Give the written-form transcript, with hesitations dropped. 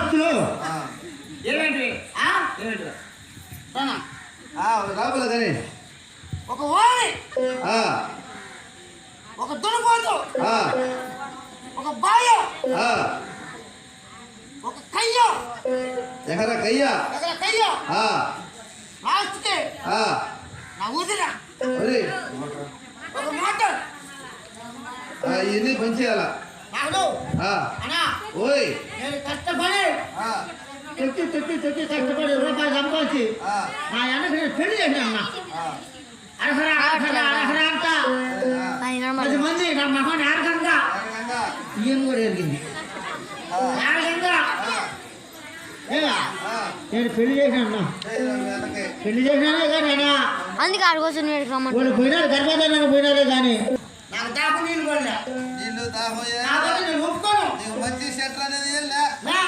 ఆస్తులు ఏమేంటి రాబోలే కానీ ఒక ఓరి, ఒక దున్నపోతు, ఒక బాయ, ఒక కయ్య, ఎకర కయ్యా లాస్ట్కి నా ఊదిన ఒక మాట ఇవన్నీ పంచేయాల నాకు అన్నా ఓయ్ నేను కష్టపడి కష్టపడి రూపాయలు సంపాదించి నా వెనక నేను పెళ్లి చేశాను అన్న. అర్హరా అంట 10 మంది నా మహాన్ ఆరకంగా ఈయన కూడా ఎరిగింది ఆరకంగా నేను పెళ్లి చేశాను పెళ్లి చేశానే కానీ అందుకే ఆడుకోసం వాళ్ళు పోయినారు గర్భధారణ పోయినారే కానీ నాకు దాపు నీళ్ళు పడలే నీళ్ళు దాహం ఒప్పుకోను మంచి సెంటర్ అనేది